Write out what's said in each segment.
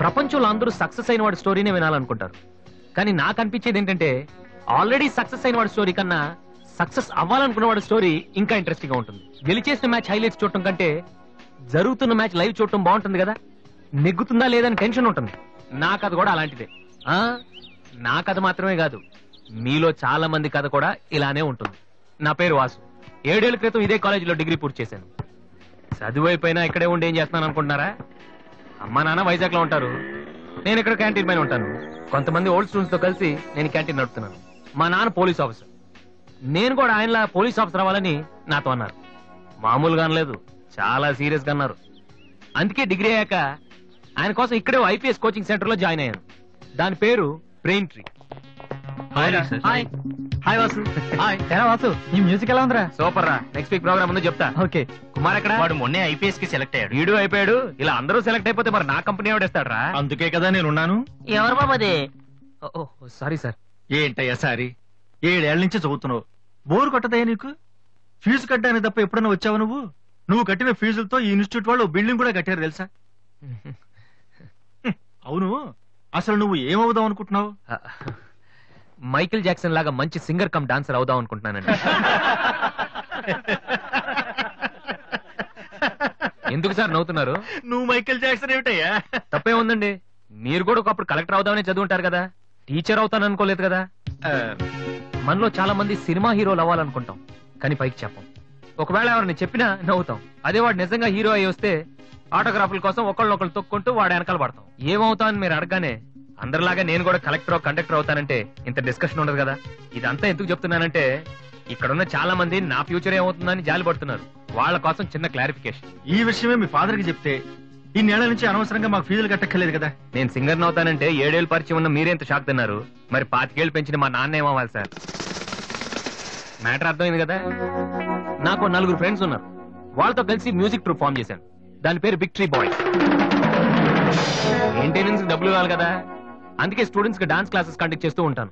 ప్రపంచంలో అందరూ సక్సెస్ అయిన వాడి స్టోరీనే వినాలనుకుంటారు. కానీ నాకు అనిపించేది ఏంటంటే ఆల్రెడీ సక్సెస్ అయిన వాడి స్టోరీ కన్నా సక్సెస్ అవ్వాలనుకున్న వాడి స్టోరీ ఇంకా ఇంట్రెస్టింగ్ గా ఉంటుంది. గెలిచేసిన మ్యాచ్ హైలైట్స్ చూడటం కంటే జరుగుతున్న మ్యాచ్ లైవ్ చూడటం బాగుంటుంది కదా. నెగ్గుతుందా లేదని టెన్షన్ ఉంటుంది. నా కథ కూడా అలాంటిదే. నా కథ మాత్రమే కాదు, మీలో చాలా మంది కథ కూడా ఇలానే ఉంటుంది. నా పేరు వాసు. 7 ఏళ్ల క్రితం ఇదే కాలేజీలో డిగ్రీ పూర్తి చేశాను. చదువు అయిపోయినా ఇక్కడే ఉండి ఏం చేస్తున్నాను అనుకుంటున్నారా? అమ్మా నాన్న వైజాగ్ లో ఉంటారు, నేను ఇక్కడ క్యాంటీన్ పైన ఉంటాను. కొంతమంది ఓల్డ్ స్టూడెంట్స్ తో కలిసి నేను క్యాంటీన్ నడుపుతున్నాను. మా నాన్న పోలీస్ ఆఫీసర్, నేను కూడా ఆయనలా పోలీస్ ఆఫీసర్ అవ్వాలని నాతో అన్నారు. మామూలుగా అనలేదు, చాలా సీరియస్ గా అన్నారు. అందుకే డిగ్రీ అయ్యాక ఆయన కోసం ఇక్కడే ఐపీఎస్ కోచింగ్ సెంటర్ లో జాయిన్ అయ్యాను. దాని పేరు brain tree. Hi Vasu. Hi. ఎలా వాసు, ఈ మ్యూజిక్ ఎలా ఉందిరా? సూపర్ రా. నెక్స్ట్ వీక్ ప్రోగ్రామ్ ఉందో చెప్తా. ఓకే. కుమార్ ఎక్కడ? వాడు మొన్నే ఐపీఎస్ కి సెలెక్ట్ అయ్యాడు. వీడు అయిపోయాడు. ఇలా అందరూ సెలెక్ట్ అయిపోతే మరి నా కంపెనీ ఎవడేస్తాడు రా? అందుకే కదా నేను ఉన్నాను. ఎవరు బాబదే? Sorry sir. ఏంటయ్యా సారీ? 7 ఏళ్ల నుంచి చదువుతున్నావు, బోరు కొట్టదయ్యా నీకు? ఫీజు కట్టడానికి తప్ప ఎప్పుడైనా వచ్చావు నువ్వు? నువ్వు కట్టిన ఫీజులతో ఈ ఇన్స్టిట్యూట్ వాళ్ళు బిల్డింగ్ కూడా కట్టారు తెలుసా? అవును, అసలు నువ్వు ఏమవుదాం అనుకుంటున్నావు? మైకిల్ జాక్సన్ లాగా మంచి సింగర్ కమ్ డాన్సర్ అవుదాం అనుకుంటున్నానండి. ఎందుకు సార్ నవ్వుతున్నారు? నువ్వు మైకిల్ జాక్సన్ ఏమిటయ్యా? తప్పే ఉందండి. మీరు కూడా ఒకప్పుడు కలెక్టర్ అవుదామని చదువుంటారు కదా, టీచర్ అవుతాను అనుకోలేదు కదా. మనలో చాలా మంది సినిమా హీరోలు అవ్వాలనుకుంటాం, కానీ పైకి చెప్పం. ఒకవేళ ఎవరిని చెప్పినా నవ్వుతాం. అదే వాడు నిజంగా హీరో అయ్యి వస్తే ఆటోగ్రాఫ్ల కోసం ఒకళ్ళొకళ్ళు తొక్కుంటూ వాడు వెనకాల పడతాం. ఏమవుతావు అని మీరు అడగానే అందరిలాగా నేను కూడా కలెక్టర్ కండక్టర్ అవుతానంటే ఇంత డిస్కషన్ ఉండదు కదా. ఇదంతా ఎందుకు చెప్తున్నానంటే ఇక్కడున్న చాలా మంది నా ఫ్యూచర్ ఏమవుతుందని జాలి పడుతున్నారు. వాళ్ళ కోసం చిన్న క్లారిఫికేషన్. ఈ విషయమే మీ ఫాదర్ కి చెప్తే ఇన్నేళ్ల నుంచి అనవసరంగా మాకు ఫీజులు కట్టక్కర్లేదు కదా. నేను సింగర్ అవుతానంటే 7 ఏళ్ళు పరిచయం ఉన్న మీరెంత షాక్ తిన్నారు, మరి 25 ఏళ్ళు పెంచిన మా నాన్న ఏమవ్వాలి సార్? మ్యాటర్ అర్థమైంది కదా. నాకు 4 ఫ్రెండ్స్ ఉన్నారు, వాళ్ళతో కలిసి మ్యూజిక్ ట్రూప్ ఫామ్ చేశాను. దాని పేరు బిగ్ ట్రీ బాయ్స్. మెయింటెనెన్స్ డబ్బులు కావాలి కదా, అందుకే స్టూడెంట్స్ కి డాన్స్ క్లాసెస్ కండక్ట్ చేస్తూ ఉంటాను.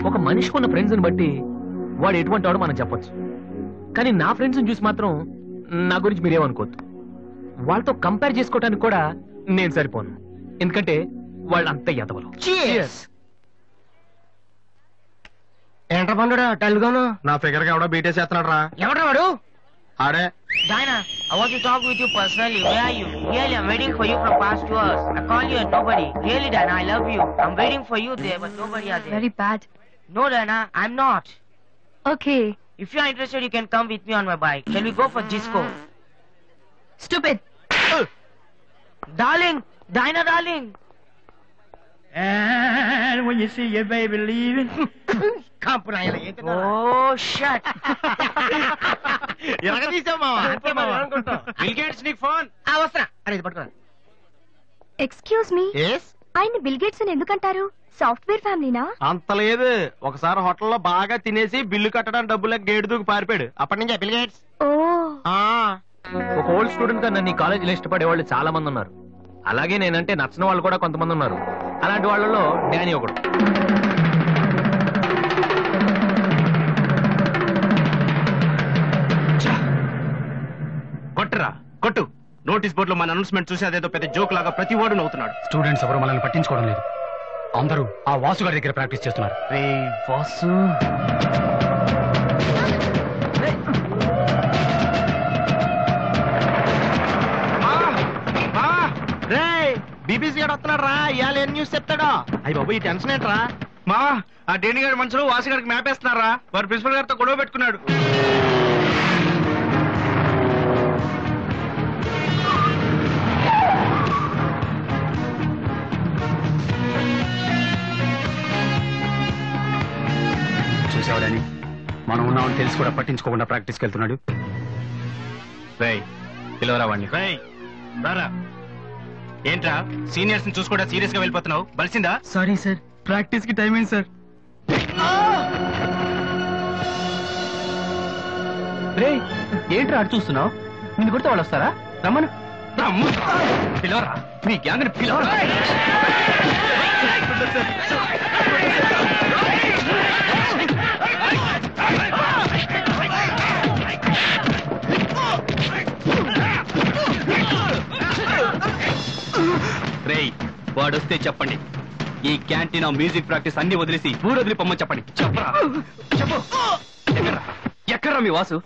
ఒక మనిషికి ఉన్న ఫ్రెండ్స్ ని బట్టి వాడు ఎటువంటి వాడు మనం చెప్పొచ్చు. కానీ నా ఫ్రెండ్స్ ని చూసి మాత్రం నా గురించి మీరేమనుకోవద్దు. వాళ్ళతో కంపేర్ చేసుకోవడానికి కూడా నేను సరిపోను, ఎందుకంటే వాళ్ళు అంత ఎదవలు. ఏంట్రా పండురా టెల్గాను? నా ఫిగర్ గా ఎవడో బీటే చేస్తున్నాడు రా. ఎవడ్రా వాడు? ఆడే. Diana, I want to talk with you personally. Where are you? Really, I'm waiting for you from past 2 hours. I call you and nobody. Really, Diana, I love you. I'm waiting for you there, but nobody are there. Very bad. No, Diana, I'm not. Okay. If you are interested, you can come with me on my bike. Shall we go for disco? Stupid. Darling, Diana, darling. And when you see your baby leaving, Oh, shut. Excuse me. ఆయన bill gates అని ఎందుకంటారు? Software ఫ్యామిలీనా? అంత లేదు, ఒకసారి హోటల్లో బాగా తినేసి bill కట్టడానికి డబ్బులకు గేటు దూకి పారిపోయాడు. అప్పటి నుంచి బిల్ గేట్స్. ఒక ఓల్డ్ స్టూడెంట్ గా నన్ను ఈ కాలేజీలో ఇష్టపడే వాళ్ళు చాలా మంది ఉన్నారు. అలాగే నేనంటే నచ్చిన వాళ్ళు కూడా కొంతమంది ఉన్నారు. అలాంటి వాళ్ళలో డానీ ఒకడు. కొట్టురా కొట్టు. నోటీస్ బోర్డు లో మన అనౌన్స్మెంట్ చూసి అదేదో పెద్ద జోక్ లాగా ప్రతి వాడు నవ్వుతున్నాడు. స్టూడెంట్స్ ఎవరు మనల్ని పట్టించుకోవడం లేదు, అందరూ ఆ వాసు గారి దగ్గర ప్రాక్టీస్ చేస్తున్నారు. వాసు బీబీసీ గారు వస్తున్నాడు రా. ఇవాళ ఏం న్యూస్ చెప్తాడో. అయ్యి బాబు, ఈ టెన్షన్ ఏంట్రా? మా ఆ డేని గారి మనుషులు వాసు గారికి మ్యాప్ వేస్తున్నారా? వారు ప్రిన్సిపల్ గారితో గొడవ పెట్టుకున్నాడు. చూసేవాడని మనం ఉన్నామని తెలిసి కూడా పట్టించుకోకుండా ప్రాక్టీస్కి వెళ్తున్నాడు. పిలవరా వాడిని. రారా. ఏంట్రా సీనియర్స్ ని చూసుకోవడా సీరియస్ గా వెళ్ళిపోతున్నావు? బలిసిందా? సారీ సార్, ప్రాక్టీస్ కి టైం అయింది సార్. ఏంట్రా అటు చూస్తున్నావు? నిన్ను కొడితే వాళ్ళు వస్తారా? రమ్మను. పిలవరా, మీ గ్యాంగ్ ని పిలవరా. వాడొస్తే చెప్పండి, ఈ క్యాంటీన్ మ్యూజిక్ ప్రాక్టీస్ అన్ని వదిలేసి ఊరు వదిలి పొమ్మని చెప్పండి. చెప్పరా చెప్పు. ఎక్కడ్రా మీ వాసు?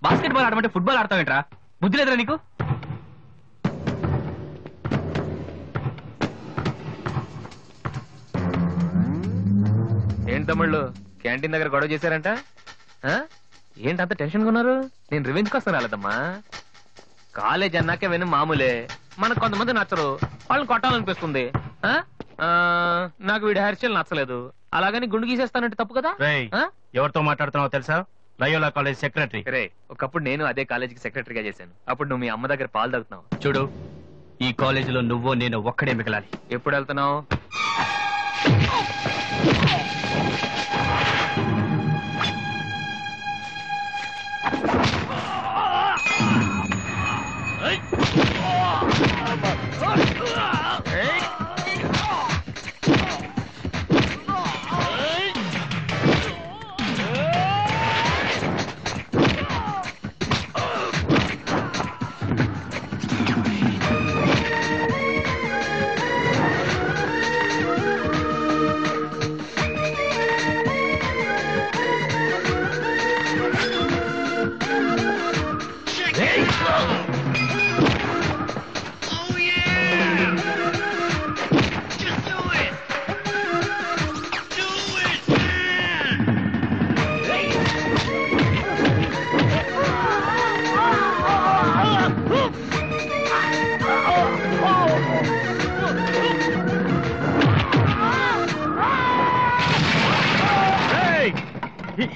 బాస్కెట్బాల్ ఆడమంటే ఫుట్బాల్ ఆడతావేంట్రా? బుద్ధి లేదురా నీకు? ఏంటి తమ్ముళ్ళు క్యాంటీన్ దగ్గర గొడవ చేశారంట? ఏంటి అంత టెన్షన్ ఉన్నారు? నేను రివెంజ్ కోసం రాలేదమ్మా. కాలేజ్ అన్నాకే విని మామూలే, మనకు కొంతమంది నచ్చరు, వాళ్ళని కొట్టాలనిపిస్తుంది. నాకు వీడి హెయిర్ స్టైల్ నచ్చలేదు, అలాగని గుండు గీసేస్తానంటే తప్పు కదా? ఎవరితో మాట్లాడుతున్నావో తెలుసా? Loyola college secretary. రే, ఒకప్పుడు నేను అదే కాలేజీకి సెక్రటరీగా చేశాను. అప్పుడు నువ్వు మీ అమ్మ దగ్గర పాలు తాగుతున్నావు. చూడు, ఈ కాలేజీలో నువ్వు నేను ఒక్కడే మిగలాలి. ఎప్పుడు వెళ్తున్నావు?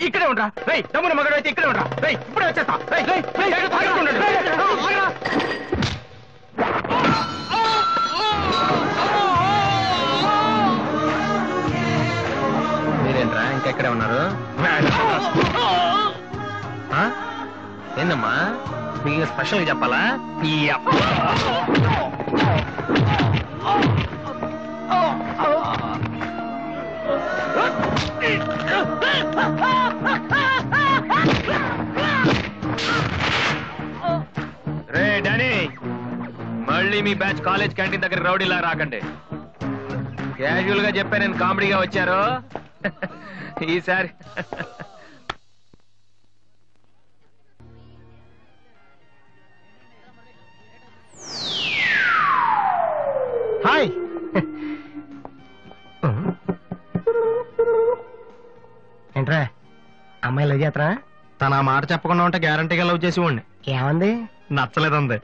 ఇక్కడే ఉండరా? తమ్ముడు మగడు అయితే ఇక్కడే ఉండరా? ఇప్పుడే వచ్చేస్తా. మీరేంట్రా ఇంకెక్కడే ఉన్నారు? ఏందమ్మా మీకు స్పెషల్గా చెప్పాలా? రే డానీ, మళ్ళీ మీ బ్యాచ్ కాలేజ్ క్యాంటీన్ దగ్గర రౌడీలా రాకండి. క్యాజువల్ గా చెప్పా, నేను కామెడీగా వచ్చారు ఈసారి. హాయ్. ఏంట్రా అమ్మాయి లవ్ చేస్తారా? తన ఆ మాట చెప్పకుండా ఉంటే గ్యారంటీగా లవ్ చేసి ఉండి. ఏమంది? నచ్చలేదంది.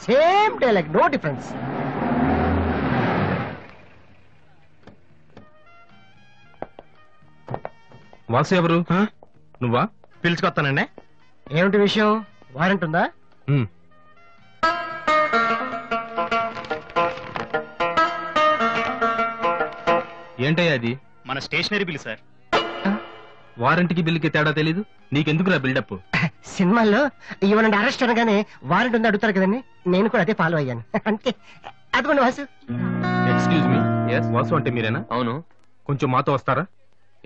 Same dialogue, no difference. Vasu ఎవరు? నువ్వా? పిలుచుకొస్తానండి. ఏమిటి విషయం? వారెంట్ ఉందా? ఏంటయ్యా అది? మన స్టేషనరీ బిల్ సార్. వారంటీకి బిల్లుకి తేడా తెలీదు నీకెందుకురా బిల్డప్? సినిమాల్లో ఇవ్వనండి అరెస్ట్ అనగానే వారెంట్ ఉందా అడుగుతారు కదండి, నేను కూడా అదే ఫాలో అయ్యాను. అంతే. అదిగోండి వాసు. ఎక్స్క్యూజ్ మీ, వాసు అంటే మీరేనా? అవును. కొంచెం మాతో వస్తారా?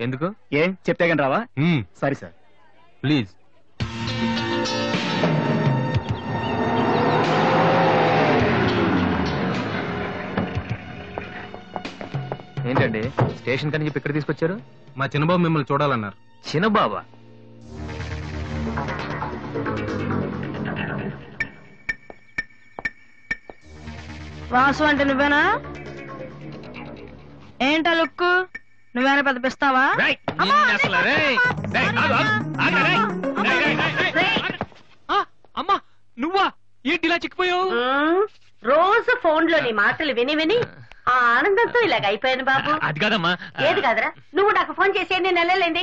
ఎందుకు? ఏం చెప్తే కానీ రావా? Sorry sir, please. ఏంటండి స్టేషన్ కని చెప్పి ఇక్కడ తీసుకొచ్చారు? మా చిన్నబాబు మిమ్మల్ని చూడాలన్నారు. చిన్నబాబా? వాసు అంటే నువ్వేనా? ఏంటా లుక్కు? నువ్వేనా పెద్ద పిస్తావా? అమ్మా నువ్వా? ఏంటి ఇలా చిక్కిపోయావు? రోజు ఫోన్ లో నీ మాటలు విని విని ఆ ఆనందంతో ఇలాగ అయిపోయాను బాబు. అది కాదమ్మా. ఏది కాదురా, నువ్వు నాకు ఫోన్ చేసి ఎన్ని నెలలేండి.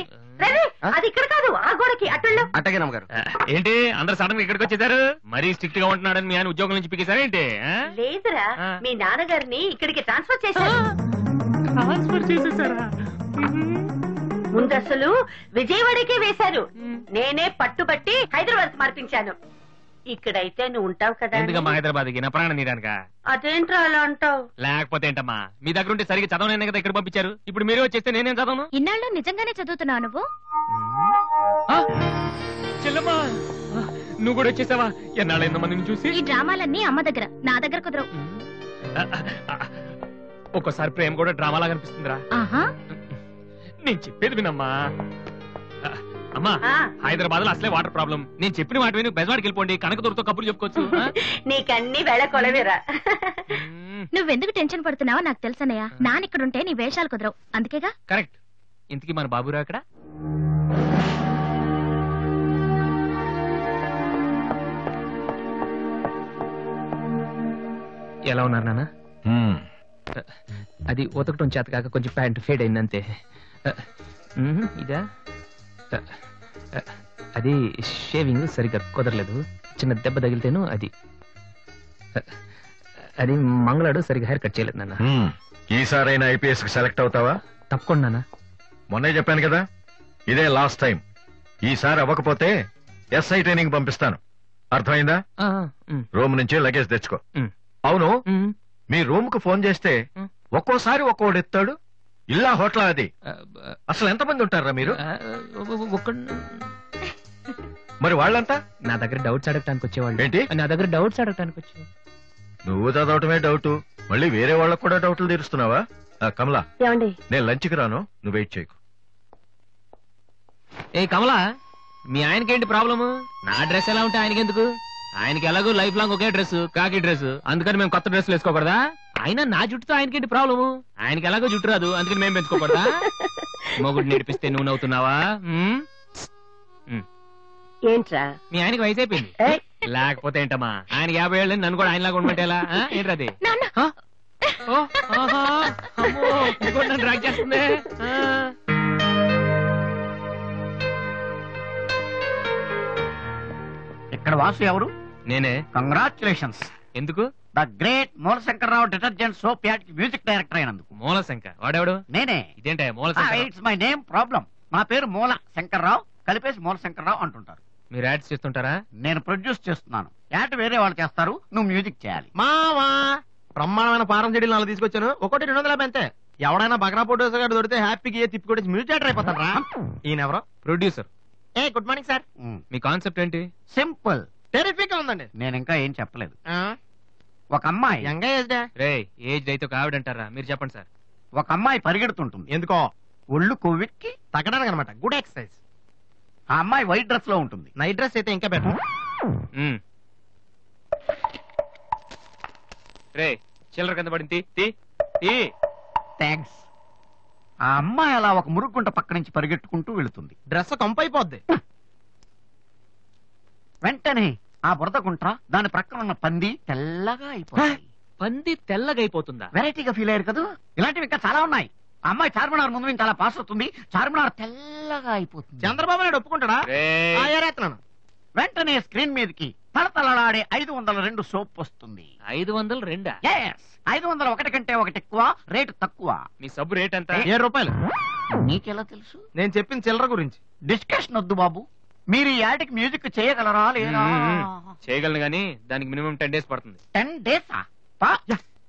అది ఇక్కడ కాదు, ఆ గోడకి అటుళ్ళు. అట్టగే నమ్మగారు. ఏంటి అందరు సడన్ గా ఇక్కడికి వచ్చేసారు? మరీ స్ట్రిక్ట్ గా ఉంటున్నాడని మీ ఆయన ఉద్యోగం నుంచి పికేశారా ఏంటి? లేదురా, మీ నాన్నగారిని ఇక్కడికి ట్రాన్స్ఫర్ చేశారు. ముందు అసలు విజయవాడకే వేశారు. నేనే పట్టుబట్టి హైదరాబాద్ మార్పించాను. ఇక్కడైతే నువ్వు ఉంటావు కదా. ఎందుకమ్మా హైదరాబాద్ కి నా ప్రాణం తీయడానిక? అదేంట్రా అలా అంటావు? లేకపోతే ఏంటమ్మా, మీ దగ్గర ఉంటే సరిగ్గా చదవనైనా కదా ఇక్కడ పంపించారు. ఇప్పుడు మీరే వచ్చేస్తే నేనేం చదవను? ఇన్నాళ్ళు నిజంగానే చదువుతున్నావు నువ్వు? చెల్లమ్మా నువ్వు కూడా వచ్చేసావా? ఎన్నాళ్ళైందో మందిని చూసి. ఈ డ్రామాలన్నీ అమ్మ దగ్గర, నా దగ్గర కుదరవు. ఒక్కోసారి ప్రేమ కూడా డ్రామాలా కనిపిస్తుందిరా. నేను చెప్పేది వినమ్మా. అమ్మా హైదరాబాద్ లో అసలే వాటర్ ప్రాబ్లం. నేను చెప్పిన వాటి విని బెజవాడికి వెళ్ళిపోండి, కనకదుర్తో కబుర్లు చెప్పుకోవచ్చు. నీకన్నీ వేళ కొలవేరా. నువ్వెందుకు టెన్షన్ పడుతున్నావో నాకు తెలుసనయ్య. నానిక్కడుంటే నీ వేషాలు కుదరవు, అందుకేగా. కరెక్ట్. ఇంతకీ మన బాబురా అక్కడ? ఎలా ఉన్నారు నాన్న? అది ఉతకటం చేత కాక కొంచెం ప్యాంట్ ఫేడ్ అయిందంతే. ఇదా అది షేవింగ్ సరిగ్గా కుదరలేదు, చిన్న దెబ్బ తగిలితేను. అది మంగళాడు సరిగ్గా హెయిర్ కట్ చేయలేదు నాన్న. ఈసారైనా ఐపీఎస్ కి సెలెక్ట్ అవుతావా? తప్పకుండా నాన్న. మొన్నే చెప్పాను కదా, ఇదే లాస్ట్ టైం. ఈసారి అవ్వకపోతే ఎస్ఐ ట్రైనింగ్ పంపిస్తాను. అర్థమైందా? రూమ్ నుంచి లగేజ్ తెచ్చుకో. అవును, మీ రూమ్ కు ఫోన్ చేస్తే ఒక్కోసారి ఒక్కోడు ఎత్తాడు. ఇల్లా హోటల్ అది? అసలు ఎంతమంది ఉంటారా మీరు? మరి వాళ్ళంతా నా దగ్గర డౌట్స్ అడగటానికి వచ్చేవాళ్ళు. ఏంటి? నా దగ్గర డౌట్స్ అడగటానికి వచ్చేవాళ్ళు. నువ్వు చదవటమే డౌట్, మళ్ళీ వేరే వాళ్ళకు కూడా డౌట్లు తీరుస్తున్నావా? కమలా, నేను లంచ్కి రాను, నువ్వు వెయిట్ చేయకు. ఏ కమలా, మీ ఆయనకేంటి ప్రాబ్లము? నా డ్రెస్ ఎలా ఉంటే ఆయనకెందుకు? ఆయనకి ఎలాగో లైఫ్ లాంగ్ ఒకే డ్రెస్, కాకి డ్రెస్, అందుకని మేము కొత్త డ్రెస్లు వేసుకోకూడదా? అయినా నా జుట్టుతో ఆయనకేంటి ప్రాబ్లము? ఆయనకి ఎలాగో జుట్టు రాదు, అందుకని మేము పెంచుకోకూడదా? మొగుడు నేర్పిస్తే నువ్వు నవ్వుతున్నావా? ఏంట్రా మీ ఆయనకి వయసు అయిపోయింది. లేకపోతే ఏంటమ్మా, ఆయనకి 50 ఏళ్ళు, నన్ను కూడా ఆయనలాగా ఉండమంటే ఎలా? ఏంటది? నన్ను డ్రాక్ చేస్తుంది. ఇక్కడ వాసు ఎవరు? నేనే. కంగ్రాచులేషన్స్. ఎందుకు? The great Moolashankarrao detergent soap ad కి మ్యూజిక్ డైరెక్టర్ అయినందుకు. మూలశంకర్ వాడెవడు? నేనే. ఇదేంటే Moolashankar? It's my name problem. నా పేరు మూల శంకర్రావు, కలిపేసి మూలశంకర్రావు అంటుంటారు. మీరు యాడ్స్ చేస్తుంటారా? నేను ప్రొడ్యూస్ చేస్తున్నాను. యాడ్ వేరే వాళ్ళు చేస్తారు, నువ్వు మ్యూజిక్ చేయాలి. మావా బ్రహ్మాండమైన పారం చెడీలు 4 తీసుకొచ్చాను, ఒకటి 250 అంతే. ఎవడైనా బగ్రా ఫోటోస్ గారు దొరికితే హ్యాపీగా తిప్పి కొట్టేసి మ్యూజిక్ డైరెక్టర్ అయిపోతారా? ఈయన ఎవరో producer. A good morning sir. Me concept ఏంటి? సింపుల్, టెరిఫిక్ గా ఉందండి. నేను ఇంకా ఏం చెప్పలేదు. ఒక అమ్మాయి యంగ్ ఏజ్ రే ఏజ్ అయితే ఒక ఆవిడ అంటారా? మీరు చెప్పండి సార్. ఒక అమ్మాయి పరిగెడుతుంటుంది. ఎందుకో? ఒళ్ళు కొవ్వెక్కి తగ్గడానికి అనమాట. Good exercise. ఆ అమ్మాయి వైట్ డ్రెస్ లో ఉంటుంది. నైట్ డ్రెస్ అయితే ఇంకా బెటర్. రే చిల్లర కింద పడింది. థ్యాంక్స్. ఆ అమ్మాయి అలా ఒక మురుగుంట పక్క నుంచి పరిగెట్టుకుంటూ వెళుతుంది. డ్రెస్ కంపైపోద్ది. వెంటనే ఆ బురద గుంట, దాని ప్రక్కన ఉన్న పంది తెల్లగా అయిపోతుంది. పంది తెల్లగా అయిపోతుందా? వెరైటీగా ఫీల్ అయ్యారు కదా. ఇలాంటివి ఇంకా చాలా ఉన్నాయి. ఆ అమ్మాయి చార్మినార్ ముందు నుంచి అలా పాస్ అవుతుంది, చార్మినార్ తెల్లగా అయిపోతుంది. చంద్రబాబు నాయుడు ఒప్పుకుంటాడా? ఏరేస్తున్నాను. వెంటనే స్క్రీన్ మీదకి తలతలలాడే 502 సోప్ వస్తుంది. 502? 501 కంటే ఒకటి ఎక్కువ, రేటు తక్కువ. మీ సబ్బు రేట్ ఎంత? 7 రూపాయలు. నీకెలా తెలుసు? నేను చెప్పిన చిల్లర గురించి. డిస్కషన్ వద్దు బాబు. మీరు ఈ యాడ్కి మ్యూజిక్ చేయగలరా లేదా? చేయగలను గానీ దానికి మినిమం 10 days పడుతుంది. 10 days?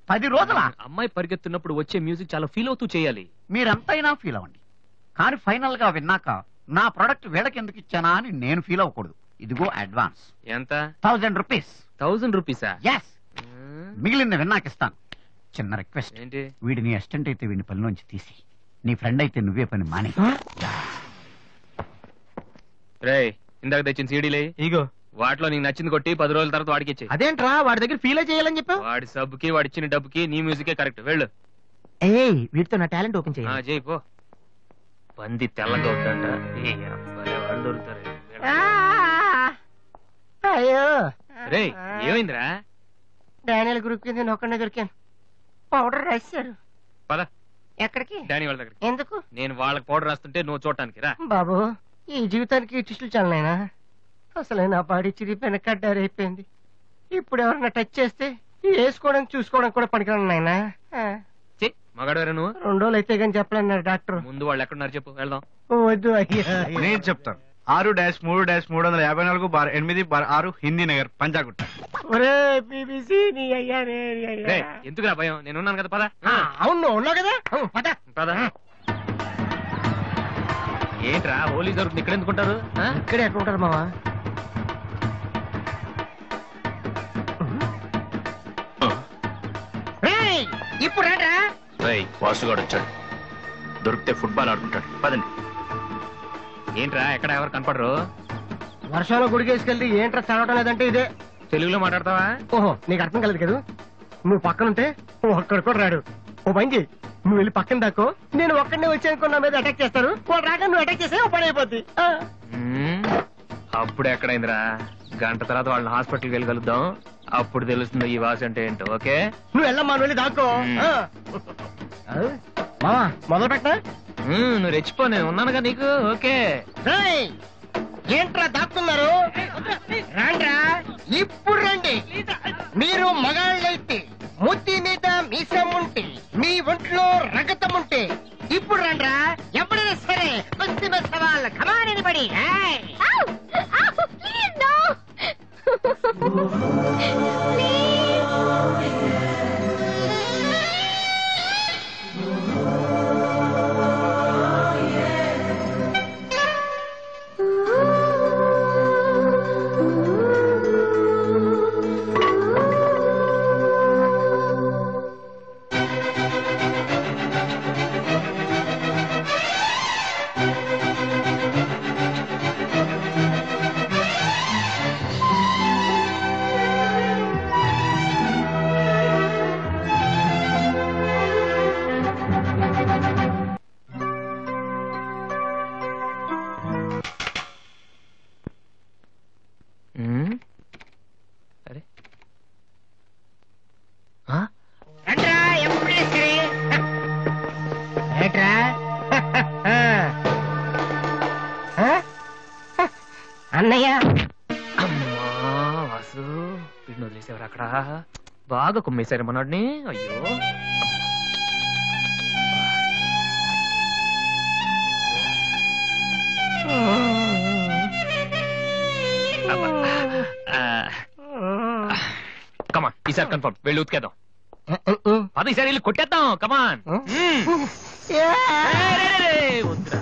10 రోజుల? అమ్మాయి పరిగెత్తున్నప్పుడు వచ్చే మ్యూజిక్ చాలా ఫీల్ అవుతూ చేయాలి. మీరంతైనా ఫీల్ అవ్వండి, కానీ ఫైనల్ గా విన్నాక నా ప్రొడక్ట్ వీళ్ళకి ఎందుకు ఇచ్చానా అని నేను ఫీల్ అవ్వకూడదు. ఇదిగో అడ్వాన్స్. ఎంత? 1000 రూపీస్. 1000 రూపీసా? ఎస్. మిగిలిన విన్నాక ఇస్తాను. చిన్న రిక్వెస్ట్. ఏంటి? వీడి నీ అసిస్టెంట్ అయితే వీడిని పనిలోంచి తీసి, నీ ఫ్రెండ్ అయితే నువ్వే పని మానే. రే ఇందాక తెచ్చిన సీడీలే ఇగో. వాటిలో నీకు నచ్చింది కొట్టి 10 రోజుల తర్వాత వాడికి ఇచ్చే. అదేంట్రా, వాడి దగ్గర ఫీల్ చేయాలని చెప్పావు? వాడి సబ్బుకి వాడి ఇచ్చిన డబ్బుకి నీ మ్యూజికే కరెక్ట్. వెళ్ళు. వీటితో నా టాలెంట్ ఓపెన్ చేయాలి. చేయి పో. పంది తెల్లగా ఉందంట. వాళ్ళు దొరుకుతారు. అయ్యో రే ఏమైందిరా? డానియల్ గ్రూప్ కింద నేను ఒక్కడే దొరికాను. పౌడర్ రాశారు. పద. ఎక్కడికి? డానీ వాళ్ళ దగ్గరికి. ఎందుకు? నేను వాళ్ళకి పౌడర్ రాస్తుంటే నువ్వు చూడటానికి రా. బాబు ఈ జీవితానికి టిష్యూలు చాలనైనా, అసలే నా బాడీ చిరిగిపోయిన కడ్డారైపోయింది. ఇప్పుడు ఎవరన్నా టచ్ చేస్తే వేసుకోవడానికి చూసుకోవడానికి కూడా పనికిరాను నాయనా. మగాడు నువ్వు 2 రోజులు అయితే కానీ చెప్పలేన్నారు డాక్టర్. ముందు వాళ్ళు ఎక్కడున్నారు చెప్పు, వెళ్దాం. వద్దు అయ్యా. నేను చెప్తాను. 6-3-380-8/6 హిందీ నగర్ పంజాగుట్ట. ఒరే బీబీసీ నీ అయ్యా నీ అయ్యా. రేయ్, ఎందుకురా భయం, నేను ఉన్నాను కదా, పద. అవును నువ్వు ఉన్నావు కదా, పద పద. ఏంట్రా హోలీ జరుగుతుంది, ఇక్కడ ఎందుకుంటారు? ఇక్కడే ఎక్కడ ఉంటారు మావా? ఇప్పుడు రా. వాసుగాడు వచ్చాడు, దొరికితే ఫుట్బాల్ ఆడుకుంటాడు. పదండి. ఏంట్రా ఎక్కడ ఎవరు కనపడరు? వర్షంలో గుడికేసుకెళ్ళి ఏంట్రా చదవటం లేదంటే ఇదే. తెలుగులో మాట్లాడతావా? ఓహో నీకు అర్థం కలదు కదా, నువ్వు పక్కనుంటే ఒక్కడు కూడా రాడు. ఓ పని చెయ్యి, నువ్వు వెళ్ళి పక్కన దాకో, నేను ఒక్కడనే వచ్చానుకో నా మీద అటాక్ చేస్తారు. వాడు రాక నువ్వు అటాక్ చేస్తే ఓ పని అయిపోద్ది. అప్పుడు ఎక్కడైందిరా, గంట తర్వాత వాళ్ళని హాస్పిటల్కి వెళ్ళి కలుద్దాం, అప్పుడు తెలుస్తుంది ఈ వాసి అంటే ఏంటో. ఓకే నువ్వు వెళ్ళమ్మా, నువ్వు వెళ్ళి దాకో. మావా మొదలు పెట్టా. నువ్వు రెచ్చిపో, నేను ఉన్నానుగా నీకు. ఓకే ఏంట్రా దాక్కున్నారు? రాండ్రా, ఇప్పుడు రండి. మీరు మగాళ్ళైతే ముత్తి మీద మీసం ఉంటే, మీ ఒంట్లో రగతం ఉంటే ఇప్పుడు రండ్రా. ఎవరైనా సరే బస్తి బస్ సవాల్ కమాని పడి. అన్నయ్య. అమ్మా వాసు, వీడిని వదిలేసేవారు అక్కడ, బాగా కుమ్మేశారు మనోడిని. అయ్యో కమాన్, ఈసారి కన్ఫర్మ్ వెళ్ళి ఉతికేద్దాం. అది ఈసారి వెళ్ళి కొట్టేద్దాం. కమాన్. వద్దురా.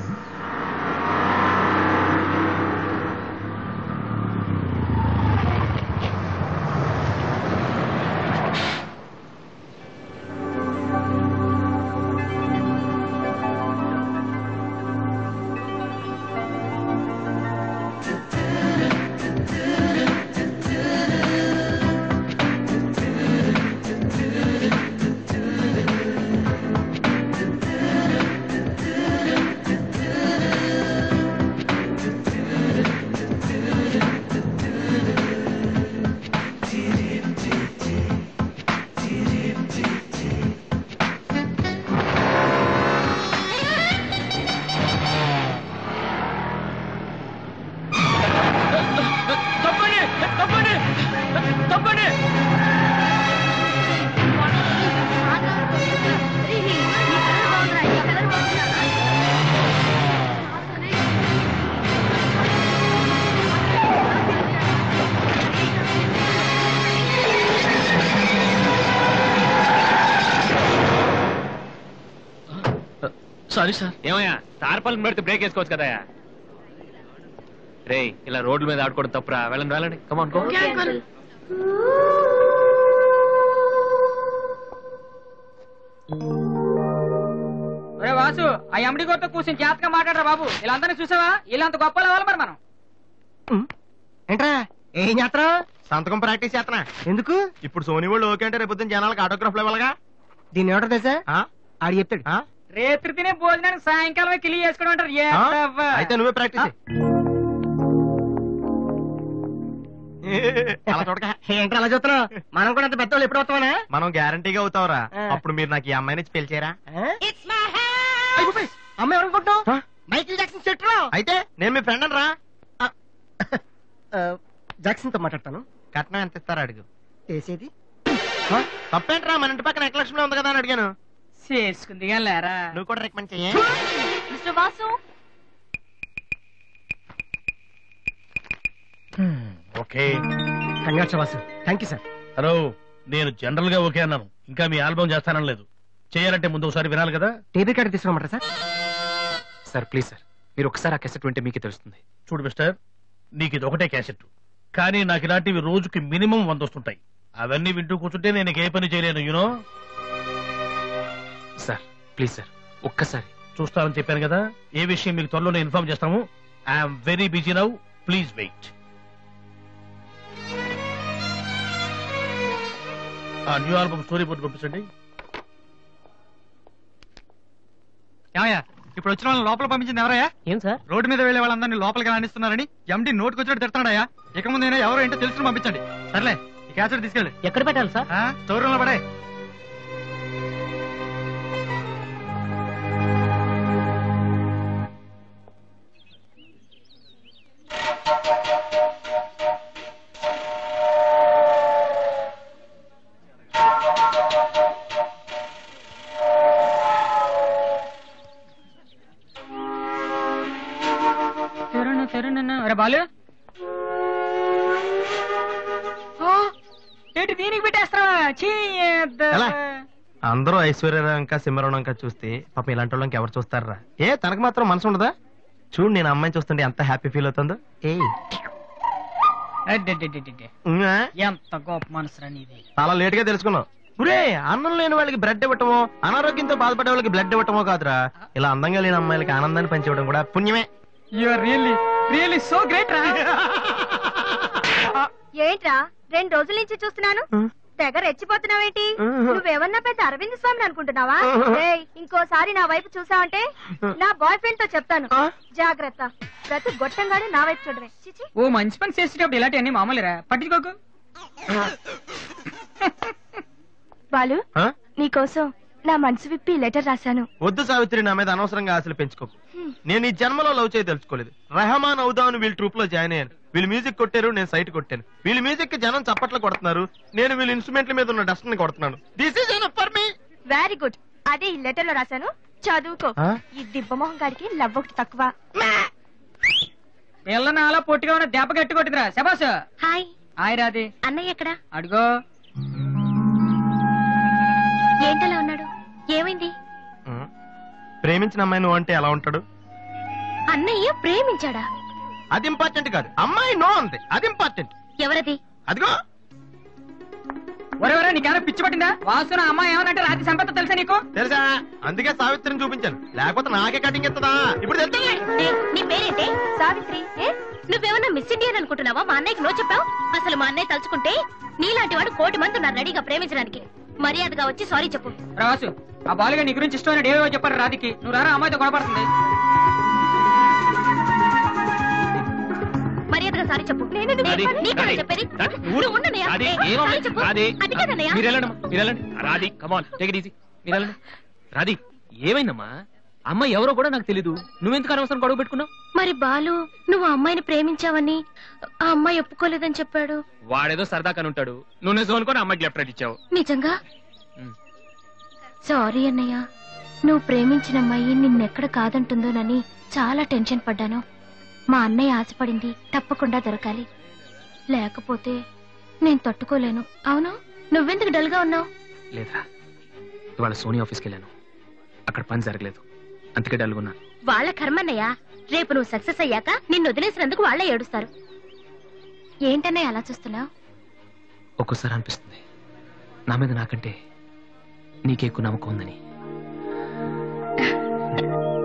Sorry sir. ఏమయ్యా, తార్పాలను పెడితే బ్రేక్ వేసుకోవచ్చు కదా. రే, ఇలా రోడ్ల మీద ఆడుకోవడం తప్పురా. వెళ్ళండి వెళ్ళండి. Come on go. వాసు, ఆ ఎమ్డి గొప్ప కూర్చొని జాతగా మాట్లాడరా బాబు. వీళ్ళందరినీ చూసావా? వీళ్ళంత గొప్ప అవ్వాలి మరి మనం. ఏంట్రా ఏం చేస్తారా? సంతకం ప్రాక్టీస్ చేస్తున్నా. ఎందుకు? ఇప్పుడు సోనీ వాళ్ళు ఓకే అంటే రేపు జనాలకు ఆటోగ్రాఫ్లు ఇవ్వాలగా. దీన్ని ఏమంటారు తెలుసా? ఆడు చెప్తాడు. రేత్రి తినే భోజనానికి సాయంకాలం కిలి చేసుకోవడం అంటారు. అయితే నువ్వే ప్రాక్టీస్. ఏంటి అలా చూస్తున్నావు? మనం కూడా అంత పెద్దవాళ్ళు ఎప్పుడు అవుతామనా? మనం గ్యారంటీగా అవుతావురా. అప్పుడు మీరు నాకు ఈ అమ్మాయిని పెళ్లి చేయరా? అమ్మాయి ఎవరనుకుంటావు? మైకిల్ జాక్సన్ చెట్టు. అయితే నేను మీ ఫ్రెండ్ అని రా. జాక్సన్ తో మాట్లాడతాను. కట్నం ఎంత ఇస్తారా అడుగు. చేసేది తప్పేంట్రా? మన ఇంటి పక్కన ఎక్లక్ష్మి ఉంది కదా అని అడిగాను. చేసుకుంది కానీ లేరా. నువ్వు కూడా రికమెండ్ చెయ్యి. Mister Vasu okay. Congrats Vasu. Thank you sir. Hello, నేను జనరల్ గా ఓకే అన్నాను, ఇంకా మీ ఆల్బమ్ చేస్తానని లేదు. చేయాలంటే ముందు ఒకసారి వినాలి కదా. టేబుల్ కార్డు తీసుకురమ్మంటారా సార్? సార్ ప్లీజ్ సార్, మీరు ఒకసారి ఆ కెసెట్ వింటే మీకే తెలుస్తుంది. చూడు మిస్టర్, నీకు ఇది ఒకటే క్యాసెట్, కానీ నాకు ఇలాంటివి రోజుకి మినిమం 100 వస్తుంటాయి. అవన్నీ వింటూ కూర్చుంటే నేను ఏ పని చేయలేను. యూనో. సార్ ప్లీజ్ సార్, ఒక్కసారి చూస్తానని చెప్పాను కదా. ఏ విషయం మీకు త్వరలోనే ఇన్ఫార్మ్ చేస్తాము. I'm very busy now, please wait. ఆ న్యూ ఆల్బమ్ స్టోరీ బోర్డు పంపించండి. ఏమయ్యా, ఇప్పుడు వచ్చిన వాళ్ళని లోపల పంపించింది ఎవరయ్యా? ఏం సార్? రోడ్డు మీద వెళ్లే వాళ్ళందరినీ లోపలికి రాణిస్తున్నారని ఎండి నోటుకు వచ్చినట్టు తిడతాడయ్యా. ఇక ముందు ఎవరో ఏంటో తెలుసుకుని పంపించండి. సర్లే, ఈ క్యాసెట్ తీసుకెళ్ళి ఎక్కడ పెట్టాలి సార్? స్టోర్ రూమ్ లో పడే. అరే బాలు, ఏంటి దీనికి పెట్టేస్తారా? ఎలా? అందరూ ఐశ్వర్యరాంక సింహరణంక చూస్తే పాపం ఇలాంటి వాళ్ళకి ఎవరు చూస్తారా? తనకు మాత్రం మనసు ఉండదా? చూడు, నేను అమ్మాయిని చూస్తుంటే ఎంత హ్యాపీ ఫీల్ అవుతుందో. ఎంత గొప్ప మనసురా నీది. చాలా లేట్ గా తెలుసుకున్నావు. ఒరే, అన్నం లేని వాళ్ళకి బ్లడ్ ఇవ్వటమో, అనారోగ్యంతో బాధపడే వాళ్ళకి బ్లడ్ ఇవ్వటమో కాదురా, ఇలా అందంగా లేని అమ్మాయిలకి ఆనందాన్ని పంచివ్వడం కూడా పుణ్యమే. You are really so great రా. ఏంట్రా 2 రోజుల నుంచి చూస్తున్నాను, తెగ రెచ్చిపోతున్నావేంటి? నువ్వేమన్నా పెద్ద అరవింద్ స్వామిని అనుకుంటున్నావా? ఏయ్, ఇంకోసారి నా వైపు చూసావంటే నా బాయ్ ఫ్రెండ్ తో చెప్తాను, జాగ్రత్త. ప్రతి గొట్టంగాడు నా వైపు చూడరే. ఓ మంచి పని చేసేటప్పుడు ఇలాంటివన్నీ మామూలురా, పట్టించుకోకు. బాలు, నీకోసం నా మనసు విప్పి లెటర్ రాశాను. వద్దు సావిత్రి, నా మీద అనవసరంగా ఆశలు పెంచుకోకు. నేను ఈ జన్మలో లవ్ చేయ తెలుసుకోలేదు. రెహమాన్ అవుదామని వీళ్ళు ట్రూప్ లో జాయిన్ అయ్యాను. వీళ్ళు మ్యూజిక్ కొట్టారు, నేను సైట్ కొట్టాను. వీళ్ళు మ్యూజిక్ కి జనం చప్పట్లు కొడుతున్నారు, నేను వీళ్ళ ఇన్స్ట్రుమెంట్ల మీద ఉన్న డస్ట్ ని కొడుతున్నాను. This is enough for me. Very good, అదే ఈ లెటర్ లో రాశాను, చదువుకో. ఈ దిబ్బమోహం గాడికి లవ్ ఒకటి తక్కువ. పిల్లని అలా పొట్టిగా ఉన్న దెబ్బ గట్టి కొట్టిందిరా. శబాస్. హాయ్. హాయ్ రాది. అన్నయ్య ఎక్కడ? అడుగో. ఏంటలా ఉన్నాడు? ఏమైంది? ప్రేమించిన అమ్మాయి నువ్వు అంటే ఎలా ఉంటాడు? అన్నయ్య ప్రేమించాడా? అది ఇంపార్టెంట్ కాదు, అమ్మాయి నో అంతే, అది ఇంపార్టెంట్. ఎవరది? అదిగో. ఒరే నీకేమైనా పిచ్చి పట్టిందా? వాసు నా అమ్మాయి ఏమనంటే రాత్రి సంపద తెలుసా నీకు? తెలుసా, అందుకే సావిత్రిని చూపించాను, లేకపోతే నాకే కటింగ్ ఎత్తదా. ఇప్పుడు నీ పేరేంటి? సావిత్రి. నువ్వేమన్నా మిస్ ఇండియన్ అనుకుంటున్నావా? మా అన్నయ్యకి నో చెప్పావు. అసలు మా అన్నయ్య తలుచుకుంటే నీలాంటి వాడు 1,000,000 మంది ఉన్నారు రెడీగా ప్రేమించడానికి. మర్యాదగా వచ్చి సారీ చెప్పు. రాసు, ఆ బాలుగా నీ గురించి ఇష్టమైన ఏవో చెప్పారు రాధికి. నువ్వు రారా, అమ్మాయితో గొడవపడుతుంది. మర్యాదగా సారీ చెప్పు. చెప్పేది Radhi, come on take it easy. Radhi, ఏమైందమ్మా? అమ్మాయి ఎవరో కూడా నాకు తెలీదు, నువ్వెందుకు అనవసరం గొడవ పెట్టుకున్నావు? మరి బాలు, నువ్వు అమ్మాయిని ప్రేమించావని ఆ అమ్మాయి ఒప్పుకోలేదని చెప్పాడు. వాడేదో సరదా కని ఉంటాడు, నువ్వు నిజం అనుకోని అమ్మాయికి లెఫ్ట్ రైట్ ఇచ్చావు. నిజంగా? సారీ అన్నయ్య, నువ్వు ప్రేమించిన అమ్మాయి నిన్నెక్కడ కాదంటుందోనని చాలా టెన్షన్ పడ్డాను. మా అన్నయ్య ఆశపడింది తప్పకుండా దొరకాలి, లేకపోతే నేను తట్టుకోలేను. అవును, నువ్వెందుకు డల్ గా ఉన్నావు? లేదురా, ఇవాళ సోనీ ఆఫీస్కి వెళ్ళాను, అక్కడ పని జరగలేదు, అందుకే డల్గున్నా. వాళ్ళ కర్మన్నయ్య, రేపు నువ్వు సక్సెస్ అయ్యాక నిన్ను వదిలేసినందుకు వాళ్ళే ఏడుస్తారు. ఏంటన్నయ్య అలా చూస్తున్నావు? ఒక్కోసారి అనిపిస్తుంది నా మీద నాకంటే నీకే ఎక్కువ నమ్మకం ఉందని.